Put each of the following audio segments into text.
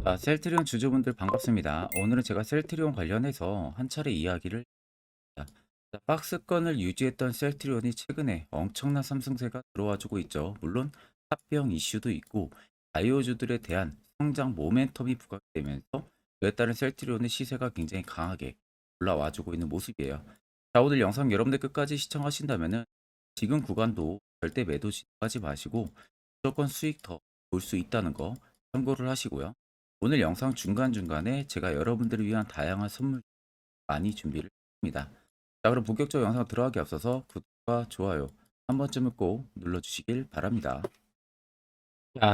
셀트리온 주주분들 반갑습니다. 오늘은 제가 셀트리온 관련해서 한 차례 이야기를 합니다. 박스권을 유지했던 셀트리온이 최근에 엄청난 상승세가 들어와주고 있죠. 물론 합병 이슈도 있고 바이오주들에 대한 성장 모멘텀이 부각되면서 그에 따른 셀트리온의 시세가 굉장히 강하게 올라와주고 있는 모습이에요. 오늘 영상 여러분들 끝까지 시청하신다면 지금 구간도 절대 매도 진입하지 마시고 무조건 수익 더 볼 수 있다는 거 참고를 하시고요. 오늘 영상 중간중간에 제가 여러분들을 위한 다양한 선물 많이 준비를 했습니다. 그럼 본격적으로 영상 들어가기 앞서서 구독과 좋아요 한 번쯤은 꼭 눌러주시길 바랍니다.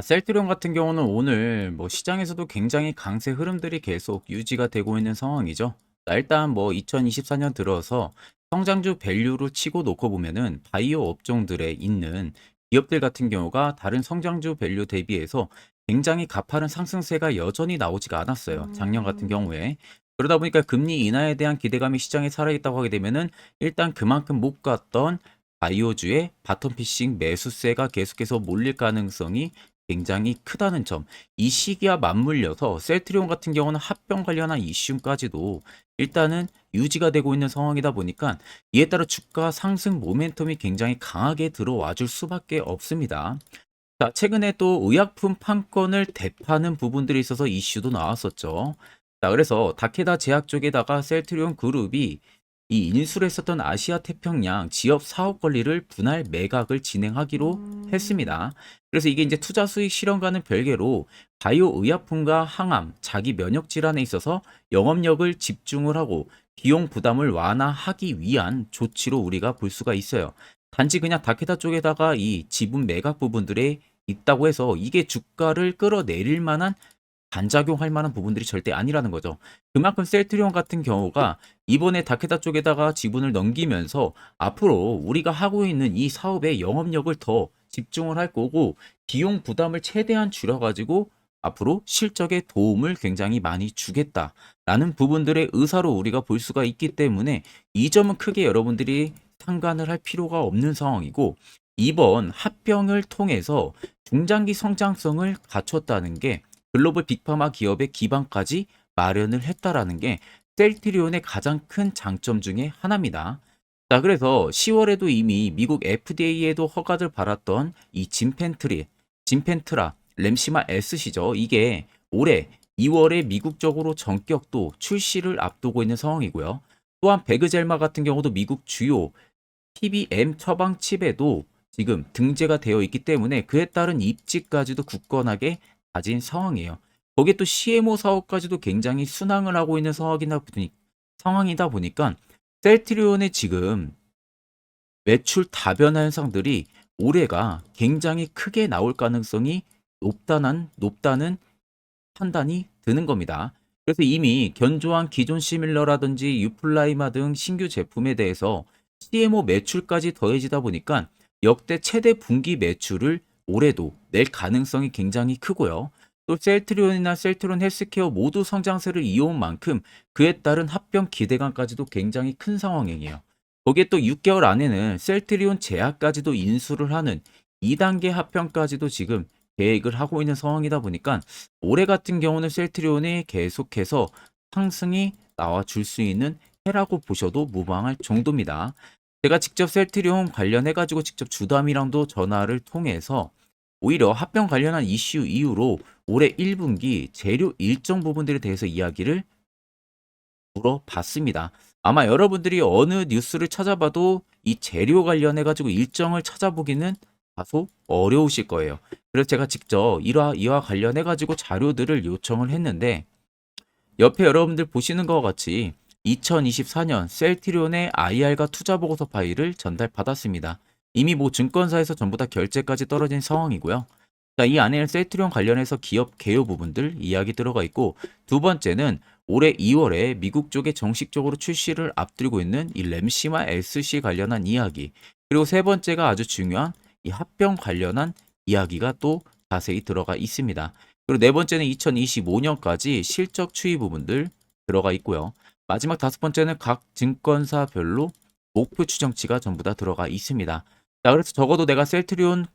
셀트리온 같은 경우는 오늘 시장에서도 굉장히 강세 흐름들이 계속 유지가 되고 있는 상황이죠. 일단 2024년 들어서 성장주 밸류로 치고 놓고 보면은 바이오 업종들에 있는 기업들 같은 경우가 다른 성장주 밸류 대비해서 굉장히 가파른 상승세가 여전히 나오지가 않았어요. 작년 같은 경우에. 그러다 보니까 금리 인하에 대한 기대감이 시장에 살아있다고 하게 되면은 일단 그만큼 못 갔던 바이오주의 바텀 피싱 매수세가 계속해서 몰릴 가능성이 굉장히 크다는 점. 이 시기와 맞물려서 셀트리온 같은 경우는 합병 관련한 이슈까지도 일단은 유지가 되고 있는 상황이다 보니까 이에 따라 주가 상승 모멘텀이 굉장히 강하게 들어와 줄 수밖에 없습니다. 최근에 또 의약품 판권을 대파는 부분들이 있어서 이슈도 나왔었죠. 그래서 다케다 제약 쪽에다가 셀트리온 그룹이 이 인수했었던 아시아 태평양 지역 사업 권리를 분할 매각을 진행하기로 했습니다. 그래서 이게 이제 투자 수익 실현과는 별개로 바이오 의약품과 항암, 자기 면역 질환에 있어서 영업력을 집중을 하고 비용 부담을 완화하기 위한 조치로 우리가 볼 수가 있어요. 단지 그냥 다케다 쪽에다가 이 지분 매각 부분들에 있다고 해서 이게 주가를 끌어내릴 만한 반작용할 만한 부분들이 절대 아니라는 거죠. 그만큼 셀트리온 같은 경우가 이번에 다케다 쪽에다가 지분을 넘기면서 앞으로 우리가 하고 있는 이 사업의 영업력을 더 집중을 할 거고 비용 부담을 최대한 줄여가지고 앞으로 실적에 도움을 굉장히 많이 주겠다라는 부분들의 의사로 우리가 볼 수가 있기 때문에 이 점은 크게 여러분들이 상관을 할 필요가 없는 상황이고 이번 합병을 통해서 중장기 성장성을 갖췄다는 게 글로벌 빅파마 기업의 기반까지 마련을 했다라는 게 셀트리온의 가장 큰 장점 중에 하나입니다. 그래서 10월에도 이미 미국 FDA에도 허가를 받았던 이 진펜트라, 램시마 S시죠. 이게 올해 2월에 미국적으로 전격도 출시를 앞두고 있는 상황이고요. 또한 베그젤마 같은 경우도 미국 주요 PBM 처방 칩에도 지금 등재가 되어 있기 때문에 그에 따른 입지까지도 굳건하게 가진 상황이에요. 거기에 또 CMO 사업까지도 굉장히 순항을 하고 있는 상황이다 보니까 셀트리온의 지금 매출 다변화 현상들이 올해가 굉장히 크게 나올 가능성이 높다는 판단이 드는 겁니다. 그래서 이미 견조한 기존 시밀러라든지 유플라이마 등 신규 제품에 대해서 CMO 매출까지 더해지다 보니까 역대 최대 분기 매출을 올해도 낼 가능성이 굉장히 크고요. 또 셀트리온이나 셀트리온 헬스케어 모두 성장세를 이어온 만큼 그에 따른 합병 기대감까지도 굉장히 큰 상황이에요. 거기에 또 6개월 안에는 셀트리온 제약까지도 인수를 하는 2단계 합병까지도 지금 계획을 하고 있는 상황이다 보니까 올해 같은 경우는 셀트리온이 계속해서 상승이 나와줄 수 있는 해라고 보셔도 무방할 정도입니다. 제가 직접 셀트리온 관련해가지고 직접 주담이랑도 전화를 통해서 오히려 합병 관련한 이슈 이후로 올해 1분기 재료 일정 부분들에 대해서 이야기를 물어봤습니다. 아마 여러분들이 어느 뉴스를 찾아봐도 이 재료 관련해가지고 일정을 찾아보기는 다소 어려우실 거예요. 그래서 제가 직접 이와 관련해가지고 자료들을 요청을 했는데 옆에 여러분들 보시는 것과 같이 2024년 셀트리온의 IR과 투자 보고서 파일을 전달받았습니다. 이미 증권사에서 전부 다 결제까지 떨어진 상황이고요. 이 안에는 셀트리온 관련해서 기업 개요 부분들 이야기 들어가 있고 두 번째는 올해 2월에 미국 쪽에 정식적으로 출시를 앞두고 있는 이 램시마 SC 관련한 이야기 그리고 세 번째가 아주 중요한 이 합병 관련한 이야기가 또 자세히 들어가 있습니다. 그리고 네 번째는 2025년까지 실적 추이 부분들 들어가 있고요. 마지막 다섯 번째는 각 증권사별로 목표 추정치가 전부 다 들어가 있습니다. 그래서 적어도 내가 셀트리온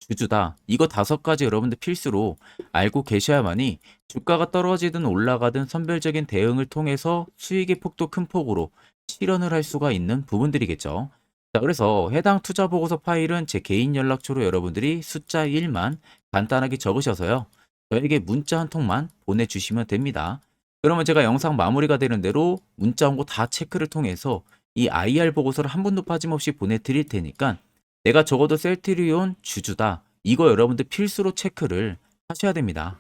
주주다. 이거 5가지 여러분들 필수로 알고 계셔야만이 주가가 떨어지든 올라가든 선별적인 대응을 통해서 수익의 폭도 큰 폭으로 실현을 할 수가 있는 부분들이겠죠. 자, 그래서 해당 투자 보고서 파일은 제 개인 연락처로 여러분들이 숫자 1만 간단하게 적으셔서요. 저에게 문자 한 통만 보내주시면 됩니다. 그러면 제가 영상 마무리가 되는 대로 문자 온 거 다 체크를 통해서 이 IR 보고서를 한 분도 빠짐없이 보내드릴 테니까 내가 적어도 셀트리온 주주다. 이거 여러분들 필수로 체크를 하셔야 됩니다.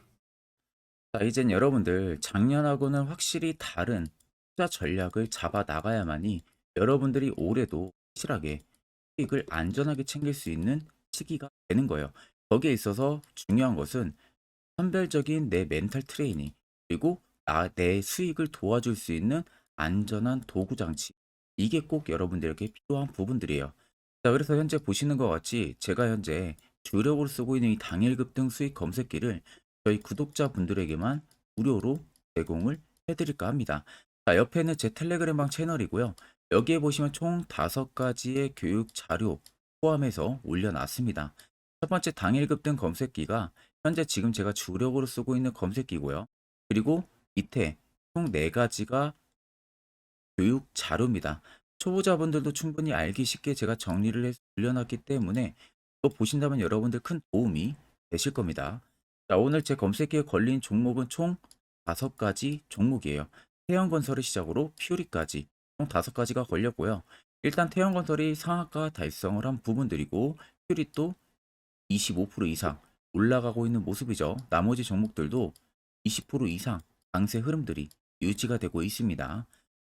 자, 이젠 여러분들 작년하고는 확실히 다른 투자 전략을 잡아 나가야만이 여러분들이 올해도 확실하게 수익을 안전하게 챙길 수 있는 시기가 되는 거예요. 거기에 있어서 중요한 것은 선별적인 내 멘탈 트레이닝, 그리고 내 수익을 도와줄 수 있는 안전한 도구 장치. 이게 꼭 여러분들에게 필요한 부분들이에요. 자, 그래서 현재 보시는 것 같이 제가 현재 주력으로 쓰고 있는 이 당일 급등 수익 검색기를 저희 구독자분들에게만 무료로 제공을 해드릴까 합니다. 자, 옆에는 제 텔레그램방 채널이고요. 여기에 보시면 총 5가지의 교육 자료 포함해서 올려놨습니다. 첫 번째 당일 급등 검색기가 현재 지금 제가 주력으로 쓰고 있는 검색기고요. 그리고 밑에 총 4가지가 교육 자료입니다. 초보자분들도 충분히 알기 쉽게 제가 정리를 해서 올려놨기 때문에 또 보신다면 여러분들 큰 도움이 되실 겁니다. 자, 오늘 제 검색기에 걸린 종목은 총 5가지 종목이에요. 태형건설을 시작으로 퓨리까지 총 5가지가 걸렸고요. 일단 태형건설이 상한가 달성을 한 부분들이고 퓨리 또 25% 이상 올라가고 있는 모습이죠. 나머지 종목들도 20% 이상 강세 흐름들이 유지가 되고 있습니다.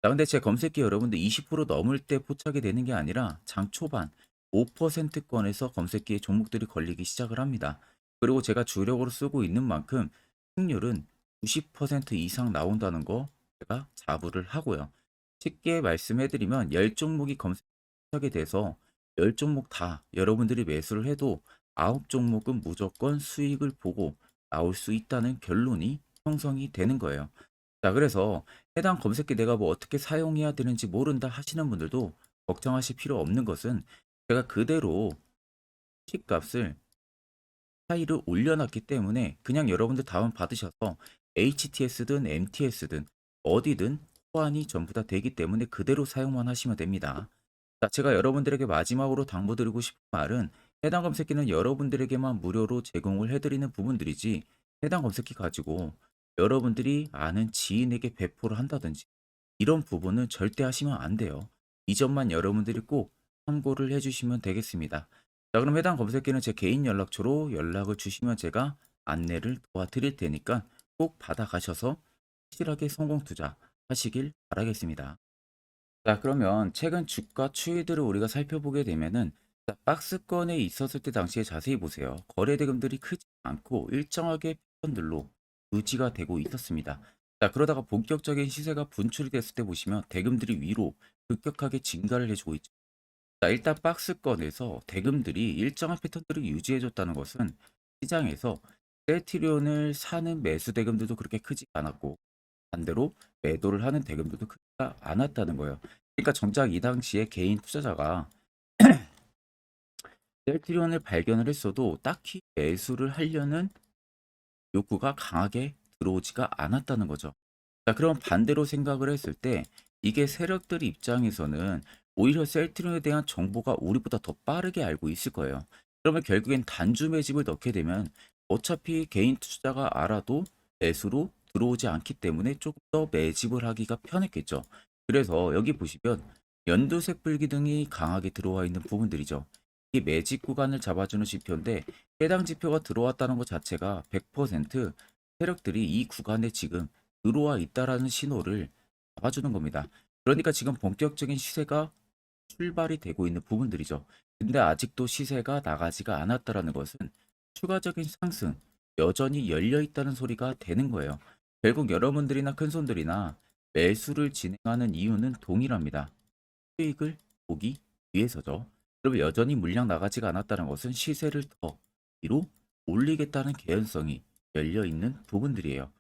자, 근데 제 검색기 여러분들 20% 넘을 때 포착이 되는 게 아니라 장 초반 5%권에서 검색기에 종목들이 걸리기 시작을 합니다. 그리고 제가 주력으로 쓰고 있는 만큼 승률은 90% 이상 나온다는 거 제가 자부를 하고요. 쉽게 말씀해드리면 10종목이 검색하게 돼서 10종목 다 여러분들이 매수를 해도 9종목은 무조건 수익을 보고 나올 수 있다는 결론이 형성이 되는 거예요. 자, 그래서 해당 검색기 내가 뭐 어떻게 사용해야 되는지 모른다 하시는 분들도 걱정하실 필요 없는 것은 제가 그대로 킥값을 파일을 올려놨기 때문에 그냥 여러분들 다운 받으셔서 HTS든 MTS든 어디든 호환이 전부 다 되기 때문에 그대로 사용만 하시면 됩니다. 자, 제가 여러분들에게 마지막으로 당부드리고 싶은 말은 해당 검색기는 여러분들에게만 무료로 제공을 해드리는 부분들이지 해당 검색기 가지고 여러분들이 아는 지인에게 배포를 한다든지 이런 부분은 절대 하시면 안 돼요. 이 점만 여러분들이 꼭 참고를 해주시면 되겠습니다. 자, 그럼 해당 검색기는 제 개인 연락처로 연락을 주시면 제가 안내를 도와드릴 테니까 꼭 받아가셔서 확실하게 성공 투자 하시길 바라겠습니다. 자, 그러면 최근 주가 추이들을 우리가 살펴보게 되면은 자, 박스권에 있었을 때 당시에 자세히 보세요. 거래 대금들이 크지 않고 일정하게 패턴들로 유지가 되고 있었습니다. 자, 그러다가 본격적인 시세가 분출이 됐을 때 보시면 대금들이 위로 급격하게 증가를 해주고 있죠. 자, 일단 박스권에서 대금들이 일정한 패턴들을 유지해줬다는 것은 시장에서 셀트리온을 사는 매수 대금들도 그렇게 크지 않았고 반대로 매도를 하는 대금들도 크지가 않았다는 거예요. 그러니까 정작 이 당시에 개인 투자자가 셀트리온을 발견을 했어도 딱히 매수를 하려는 욕구가 강하게 들어오지가 않았다는 거죠. 자, 그럼 반대로 생각을 했을 때 이게 세력들 입장에서는 오히려 셀트리온에 대한 정보가 우리보다 더 빠르게 알고 있을 거예요. 그러면 결국엔 단주 매집을 넣게 되면 어차피 개인 투자자가 알아도 매수로 들어오지 않기 때문에 조금 더 매집을 하기가 편했겠죠. 그래서 여기 보시면 연두색 불기둥이 강하게 들어와 있는 부분들이죠. 이 매집 구간을 잡아주는 지표인데 해당 지표가 들어왔다는 것 자체가 100% 세력들이 이 구간에 지금 들어와 있다라는 신호를 잡아주는 겁니다. 그러니까 지금 본격적인 시세가 출발이 되고 있는 부분들이죠. 근데 아직도 시세가 나가지가 않았다라는 것은 추가적인 상승, 여전히 열려 있다는 소리가 되는 거예요. 결국 여러분들이나 큰손들이나 매수를 진행하는 이유는 동일합니다. 수익을 보기 위해서죠. 그러면 여전히 물량 나가지가 않았다는 것은 시세를 더 위로 올리겠다는 개연성이 열려 있는 부분들이에요.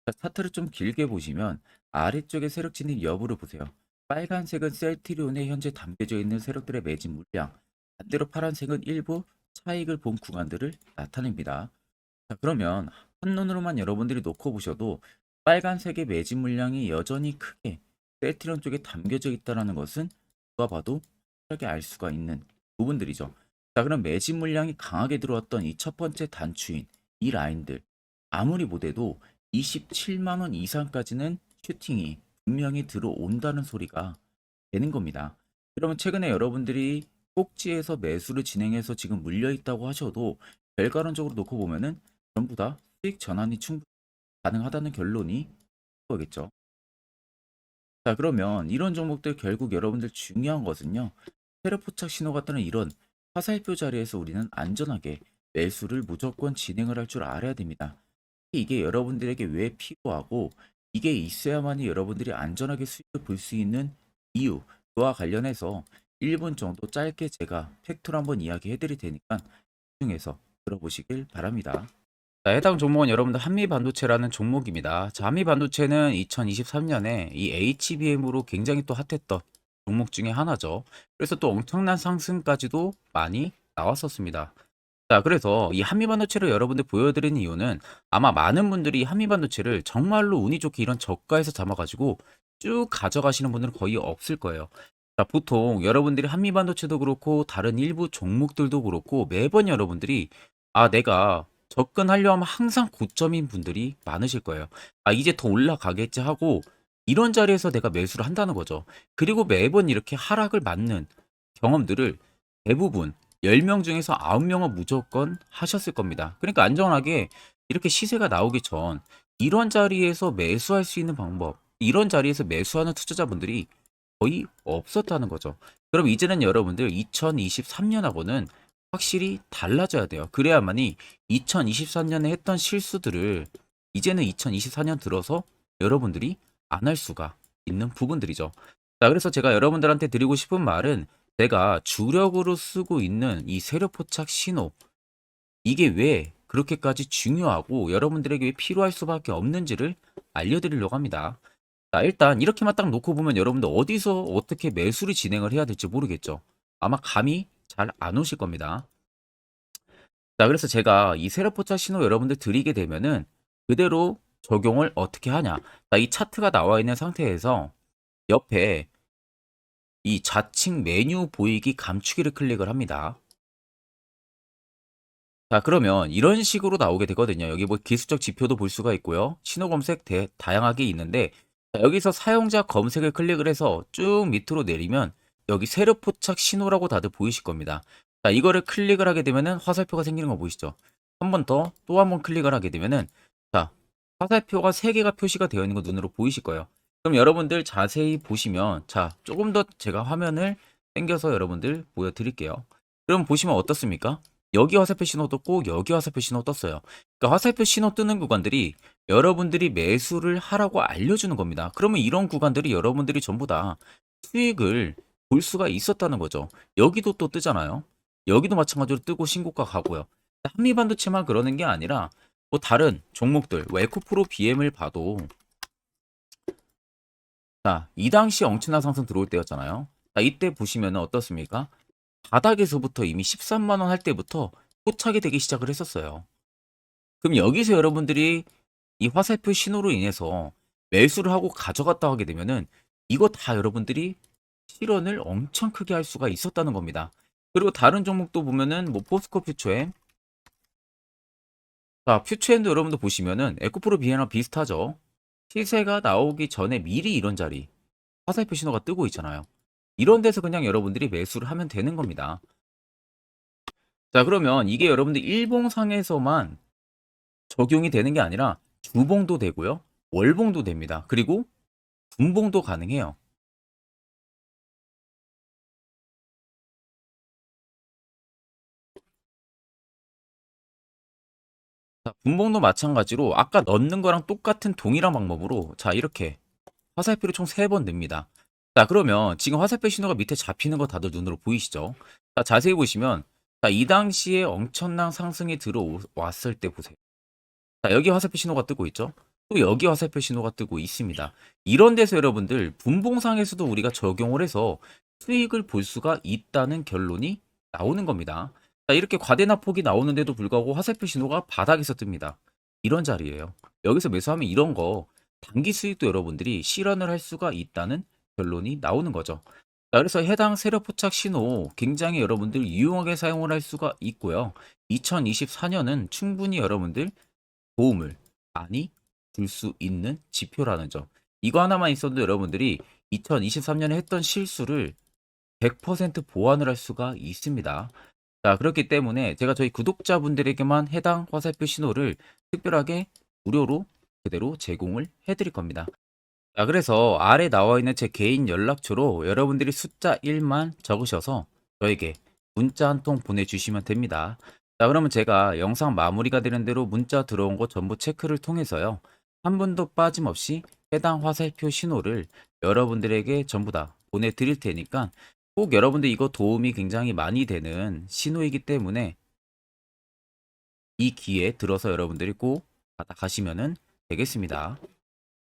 자, 차트를 좀 길게 보시면 아래쪽에 세력 진입 여부를 보세요. 빨간색은 셀트리온에 현재 담겨져 있는 세력들의 매진 물량, 반대로 파란색은 일부 차익을 본 구간들을 나타냅니다. 자, 그러면 한눈으로만 여러분들이 놓고 보셔도 빨간색의 매집 물량이 여전히 크게 셀트리온 쪽에 담겨져 있다는 것은 누가 봐도 확실하게 알 수가 있는 부분들이죠. 자, 그럼 매집 물량이 강하게 들어왔던 이 첫 번째 단추인 이 라인들 아무리 못해도 27만 원 이상까지는 슈팅이 분명히 들어온다는 소리가 되는 겁니다. 그러면 최근에 여러분들이 꼭지에서 매수를 진행해서 지금 물려 있다고 하셔도 결과론적으로 놓고 보면은 전부 다 수익 전환이 충분히 가능하다는 결론이 거겠죠. 자, 그러면 이런 종목들 결국 여러분들 중요한 것은요. 세력 포착 신호가 뜨는 이런 화살표 자리에서 우리는 안전하게 매수를 무조건 진행을 할 줄 알아야 됩니다. 이게 여러분들에게 왜 필요하고 이게 있어야만이 여러분들이 안전하게 수익을 볼 수 있는 이유, 그와 관련해서 1분 정도 짧게 제가 팩트로 한번 이야기해 드릴 테니까 집중해서 들어보시길 바랍니다. 자, 해당 종목은 여러분들 한미반도체라는 종목입니다. 자, 한미반도체는 2023년에 이 HBM으로 굉장히 또 핫했던 종목 중에 하나죠. 그래서 또 엄청난 상승까지도 많이 나왔었습니다. 자, 그래서 이 한미반도체를 여러분들 보여드리는 이유는 아마 많은 분들이 한미반도체를 정말로 운이 좋게 이런 저가에서 잡아가지고 쭉 가져가시는 분들은 거의 없을 거예요. 자, 보통 여러분들이 한미반도체도 그렇고 다른 일부 종목들도 그렇고 매번 여러분들이 내가 접근하려 하면 항상 고점인 분들이 많으실 거예요. 이제 더 올라가겠지 하고 이런 자리에서 내가 매수를 한다는 거죠. 그리고 매번 이렇게 하락을 맞는 경험들을 대부분 10명 중에서 9명은 무조건 하셨을 겁니다. 그러니까 안전하게 이렇게 시세가 나오기 전 이런 자리에서 매수할 수 있는 방법, 이런 자리에서 매수하는 투자자분들이 거의 없었다는 거죠. 그럼 이제는 여러분들 2023년하고는 확실히 달라져야 돼요. 그래야만이 2023년에 했던 실수들을 이제는 2024년 들어서 여러분들이 안 할 수가 있는 부분들이죠. 자, 그래서 제가 여러분들한테 드리고 싶은 말은 제가 주력으로 쓰고 있는 이 세력 포착 신호, 이게 왜 그렇게까지 중요하고 여러분들에게 왜 필요할 수밖에 없는지를 알려드리려고 합니다. 자, 일단 이렇게만 딱 놓고 보면 여러분들 어디서 어떻게 매수를 진행을 해야 될지 모르겠죠. 아마 감이 잘 안 오실 겁니다. 자, 그래서 제가 이 세력 포착 신호 여러분들 드리게 되면은 그대로 적용을 어떻게 하냐. 자, 이 차트가 나와 있는 상태에서 옆에 이 좌측 메뉴 보이기 감추기를 클릭을 합니다. 자, 그러면 이런 식으로 나오게 되거든요. 여기 뭐 기술적 지표도 볼 수가 있고요. 신호 검색 다양하게 있는데 자, 여기서 사용자 검색을 클릭을 해서 쭉 밑으로 내리면 여기 세력 포착 신호라고 다들 보이실 겁니다. 자, 이거를 클릭을 하게 되면은 화살표가 생기는 거 보이시죠? 한 번 더 또 한 번 클릭을 하게 되면은 자, 화살표가 3개가 표시가 되어 있는 거 눈으로 보이실 거예요. 그럼 여러분들 자세히 보시면 자, 조금 더 제가 화면을 당겨서 여러분들 보여드릴게요. 그럼 보시면 어떻습니까? 여기 화살표 신호 떴고 여기 화살표 신호 떴어요. 그러니까 화살표 신호 뜨는 구간들이 여러분들이 매수를 하라고 알려주는 겁니다. 그러면 이런 구간들이 여러분들이 전부 다 수익을 볼 수가 있었다는 거죠. 여기도 또 뜨잖아요. 여기도 마찬가지로 뜨고 신고가 가고요. 한미반도체만 그러는 게 아니라 뭐 다른 종목들, 뭐 에코프로 BM을 봐도 자, 이 당시 엄청난 상승 들어올 때였잖아요. 자, 이때 보시면 어떻습니까? 바닥에서부터 이미 13만 원 할 때부터 포착이 되기 시작을 했었어요. 그럼 여기서 여러분들이 이 화살표 신호로 인해서 매수를 하고 가져갔다 하게 되면은 이거 다 여러분들이 실현을 엄청 크게 할 수가 있었다는 겁니다. 그리고 다른 종목도 보면은 뭐 포스코 퓨처엠, 자, 퓨처엠도 여러분들 보시면은 에코프로 비에나 비슷하죠. 시세가 나오기 전에 미리 이런 자리 화살표 신호가 뜨고 있잖아요. 이런 데서 그냥 여러분들이 매수를 하면 되는 겁니다. 자, 그러면 이게 여러분들 일봉상에서만 적용이 되는 게 아니라 주봉도 되고요. 월봉도 됩니다. 그리고 분봉도 가능해요. 자, 분봉도 마찬가지로 아까 넣는 거랑 똑같은 동일한 방법으로 자, 이렇게 화살표를 총 3번 냅니다. 자, 그러면 지금 화살표 신호가 밑에 잡히는 거 다들 눈으로 보이시죠? 자, 자세히 보시면 자, 이 당시에 엄청난 상승이 들어왔을 때 보세요. 자, 여기 화살표 신호가 뜨고 있죠? 또 여기 화살표 신호가 뜨고 있습니다. 이런 데서 여러분들 분봉상에서도 우리가 적용을 해서 수익을 볼 수가 있다는 결론이 나오는 겁니다. 자, 이렇게 과대납폭이 나오는데도 불구하고 화살표 신호가 바닥에서 뜹니다. 이런 자리예요. 여기서 매수하면 이런 거 단기 수익도 여러분들이 실현을 할 수가 있다는 결론이 나오는 거죠. 자, 그래서 해당 세력 포착 신호 굉장히 여러분들 유용하게 사용을 할 수가 있고요. 2024년은 충분히 여러분들 도움을 많이 줄 수 있는 지표라는 점. 이거 하나만 있어도 여러분들이 2023년에 했던 실수를 100% 보완을 할 수가 있습니다. 자, 그렇기 때문에 제가 저희 구독자분들에게만 해당 화살표 신호를 특별하게 무료로 그대로 제공을 해드릴 겁니다. 자, 그래서 아래 나와 있는 제 개인 연락처로 여러분들이 숫자 1만 적으셔서 저에게 문자 한 통 보내주시면 됩니다. 자, 그러면 제가 영상 마무리가 되는 대로 문자 들어온 거 전부 체크를 통해서요. 한 분도 빠짐없이 해당 화살표 신호를 여러분들에게 전부 다 보내드릴 테니까 꼭 여러분들 이거 도움이 굉장히 많이 되는 신호이기 때문에 이 기회에 들어서 여러분들이 꼭 받아가시면 되겠습니다.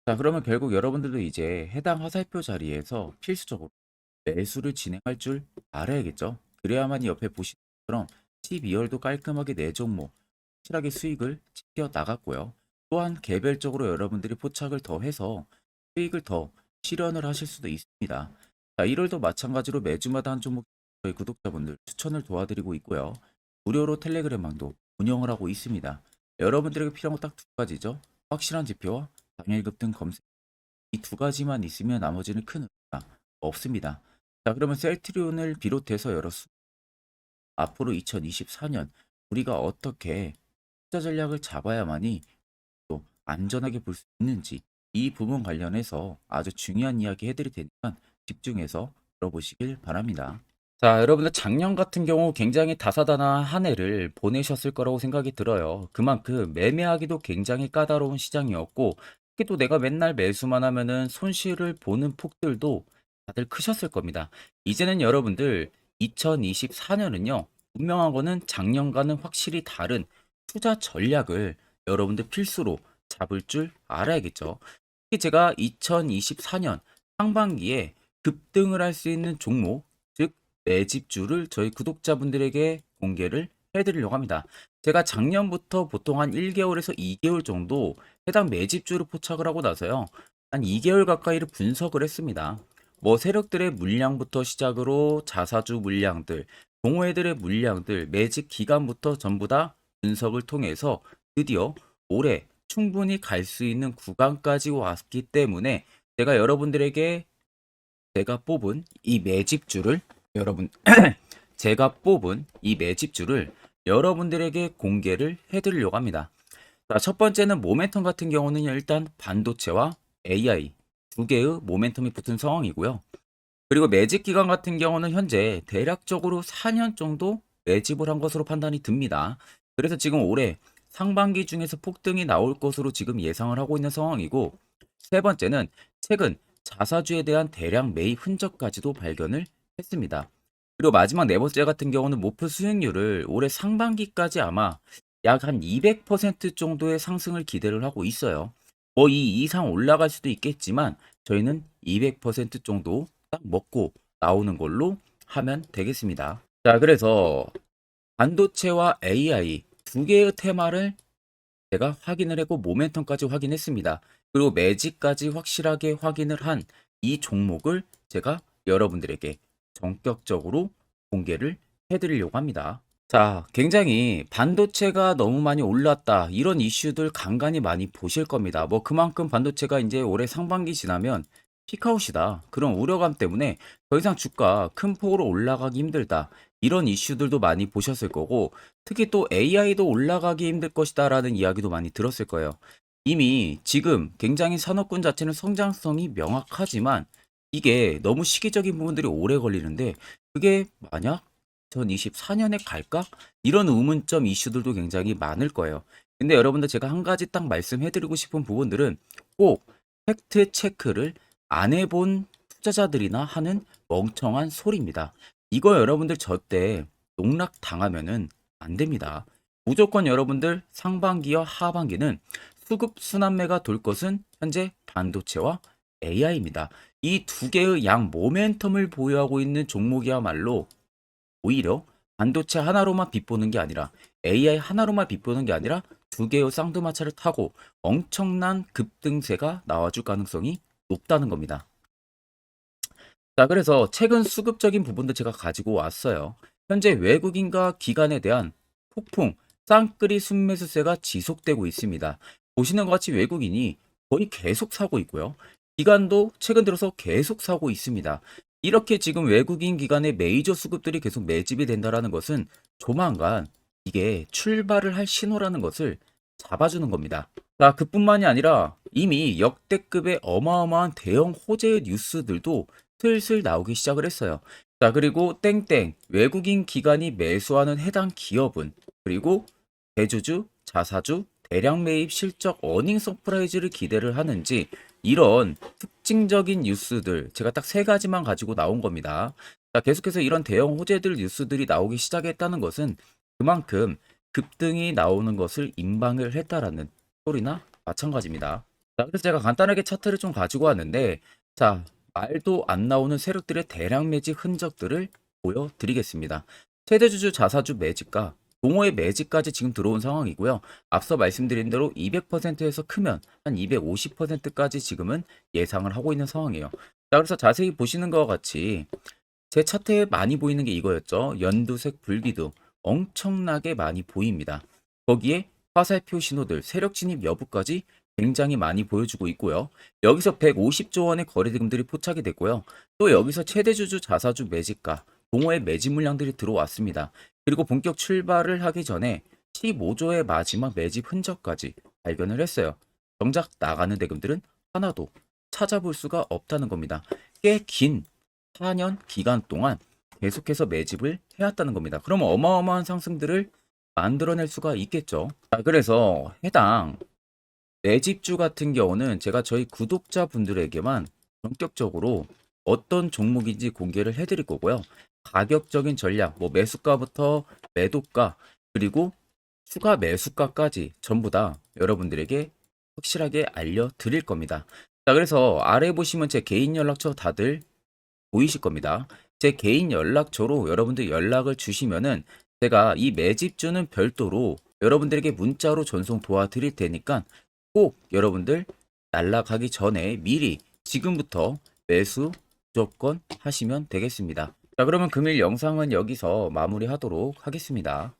자, 그러면 결국 여러분들도 이제 해당 화살표 자리에서 필수적으로 매수를 진행할 줄 알아야겠죠. 그래야만이 옆에 보시는 것처럼 12월도 깔끔하게 내 종목 확실하게 수익을 챙겨 나갔고요. 또한 개별적으로 여러분들이 포착을 더 해서 수익을 더 실현을 하실 수도 있습니다. 자, 1월도 마찬가지로 매주마다 한 종목 저희 구독자분들 추천을 도와드리고 있고요. 무료로 텔레그램망도 운영을 하고 있습니다. 여러분들에게 필요한 건 딱 두 가지죠. 확실한 지표와 당일 급등 검색. 이 두 가지만 있으면 나머지는 큰 의미가 없습니다. 자, 그러면 셀트리온을 비롯해서 앞으로 2024년 우리가 어떻게 투자 전략을 잡아야만이 또 안전하게 볼 수 있는지 이 부분 관련해서 아주 중요한 이야기 해드릴 테니까 집중해서 들어보시길 바랍니다. 자, 여러분들 작년 같은 경우 굉장히 다사다난한 한 해를 보내셨을 거라고 생각이 들어요. 그만큼 매매하기도 굉장히 까다로운 시장이었고, 특히 또 내가 맨날 매수만 하면은 손실을 보는 폭들도 다들 크셨을 겁니다. 이제는 여러분들 2024년은요, 분명한 거는 작년과는 확실히 다른 투자 전략을 여러분들 필수로 잡을 줄 알아야겠죠. 특히 제가 2024년 상반기에 급등을 할 수 있는 종목, 즉 매집주를 저희 구독자분들에게 공개를 해드리려고 합니다. 제가 작년부터 보통 한 1개월에서 2개월 정도 해당 매집주를 포착을 하고 나서요. 한 2개월 가까이를 분석을 했습니다. 뭐 세력들의 물량부터 시작으로 자사주 물량들, 동호회들의 물량들, 매집 기간부터 전부 다 분석을 통해서 드디어 올해 충분히 갈 수 있는 구간까지 왔기 때문에 제가 여러분들에게 제가 뽑은 이 매집주를 여러분 제가 뽑은 이 매집주를 여러분들에게 공개를 해드리려고 합니다. 자, 첫 번째는 모멘텀 같은 경우는 일단 반도체와 AI 두 개의 모멘텀이 붙은 상황이고요. 그리고 매집 기간 같은 경우는 현재 대략적으로 4년 정도 매집을 한 것으로 판단이 듭니다. 그래서 지금 올해 상반기 중에서 폭등이 나올 것으로 지금 예상을 하고 있는 상황이고, 세 번째는 최근 자사주에 대한 대량 매입 흔적까지도 발견을 했습니다. 그리고 마지막 네 번째 같은 경우는 목표 수익률을 올해 상반기까지 아마 약 한 200% 정도의 상승을 기대를 하고 있어요. 뭐 이 이상 올라갈 수도 있겠지만 저희는 200% 정도 딱 먹고 나오는 걸로 하면 되겠습니다. 자, 그래서 반도체와 AI 두 개의 테마를 제가 확인을 했고 모멘텀까지 확인했습니다. 그리고 매직까지 확실하게 확인을 한 이 종목을 제가 여러분들에게 전격적으로 공개를 해드리려고 합니다. 자, 굉장히 반도체가 너무 많이 올랐다. 이런 이슈들 간간히 많이 보실 겁니다. 뭐 그만큼 반도체가 이제 올해 상반기 지나면 피크아웃이다. 그런 우려감 때문에 더 이상 주가 큰 폭으로 올라가기 힘들다. 이런 이슈들도 많이 보셨을 거고, 특히 또 AI도 올라가기 힘들 것이다라는 이야기도 많이 들었을 거예요. 이미 지금 굉장히 산업군 자체는 성장성이 명확하지만 이게 너무 시기적인 부분들이 오래 걸리는데 그게 만약 2024년에 갈까? 이런 의문점 이슈들도 굉장히 많을 거예요. 근데 여러분들 제가 한 가지 딱 말씀해드리고 싶은 부분들은 꼭 팩트 체크를 안 해본 투자자들이나 하는 멍청한 소리입니다. 이거 여러분들 절대 농락 당하면은 안 됩니다. 무조건 여러분들 상반기와 하반기는 수급 순환매가 돌 것은 현재 반도체와 AI입니다. 이 두 개의 양 모멘텀을 보유하고 있는 종목이야말로 오히려 반도체 하나로만 빗보는 게 아니라 AI 하나로만 빗보는 게 아니라 두 개의 쌍두마차를 타고 엄청난 급등세가 나와줄 가능성이 높다는 겁니다. 자, 그래서 최근 수급적인 부분도 제가 가지고 왔어요. 현재 외국인과 기관에 대한 폭풍, 쌍끌이 순매수세가 지속되고 있습니다. 보시는 것 같이 외국인이 거의 계속 사고 있고요. 기관도 최근 들어서 계속 사고 있습니다. 이렇게 지금 외국인 기관의 메이저 수급들이 계속 매집이 된다는 것은 조만간 이게 출발을 할 신호라는 것을 잡아주는 겁니다. 자, 그뿐만이 아니라 이미 역대급의 어마어마한 대형 호재의 뉴스들도 슬슬 나오기 시작을 했어요. 자, 그리고 땡땡 외국인 기관이 매수하는 해당 기업은 그리고 대주주, 자사주, 대량 매입 실적 어닝 서프라이즈를 기대를 하는지 이런 특징적인 뉴스들 제가 딱 세 가지만 가지고 나온 겁니다. 자, 계속해서 이런 대형 호재들 뉴스들이 나오기 시작했다는 것은 그만큼 급등이 나오는 것을 임방을 했다라는 소리나 마찬가지입니다. 자, 그래서 제가 간단하게 차트를 좀 가지고 왔는데 자, 말도 안 나오는 세력들의 대량 매집 흔적들을 보여드리겠습니다. 최대주주 자사주 매집과 동호회 매집까지 지금 들어온 상황이고요. 앞서 말씀드린 대로 200%에서 크면 한 250%까지 지금은 예상을 하고 있는 상황이에요. 자, 그래서 자세히 보시는 것과 같이 제 차트에 많이 보이는 게 이거였죠. 연두색 불기둥 엄청나게 많이 보입니다. 거기에 화살표 신호들, 세력 진입 여부까지 굉장히 많이 보여주고 있고요. 여기서 150조 원의 거래대금들이 포착이 됐고요. 또 여기서 최대주주 자사주 매집가, 동호회 매집 물량들이 들어왔습니다. 그리고 본격 출발을 하기 전에 15조의 마지막 매집 흔적까지 발견을 했어요. 정작 나가는 대금들은 하나도 찾아볼 수가 없다는 겁니다. 꽤 긴 4년 기간 동안 계속해서 매집을 해왔다는 겁니다. 그러면 어마어마한 상승들을 만들어낼 수가 있겠죠. 자, 그래서 해당 매집주 같은 경우는 제가 저희 구독자분들에게만 본격적으로 어떤 종목인지 공개를 해드릴 거고요. 가격적인 전략, 뭐 매수가부터 매도가, 그리고 추가 매수가까지 전부 다 여러분들에게 확실하게 알려드릴 겁니다. 자, 그래서 아래 보시면 제 개인 연락처 다들 보이실 겁니다. 제 개인 연락처로 여러분들 연락을 주시면은 제가 이 매집주는 별도로 여러분들에게 문자로 전송 도와드릴 테니까 꼭 여러분들 날라가기 전에 미리 지금부터 매수 무조건 하시면 되겠습니다. 자, 그러면 금일 영상은 여기서 마무리하도록 하겠습니다.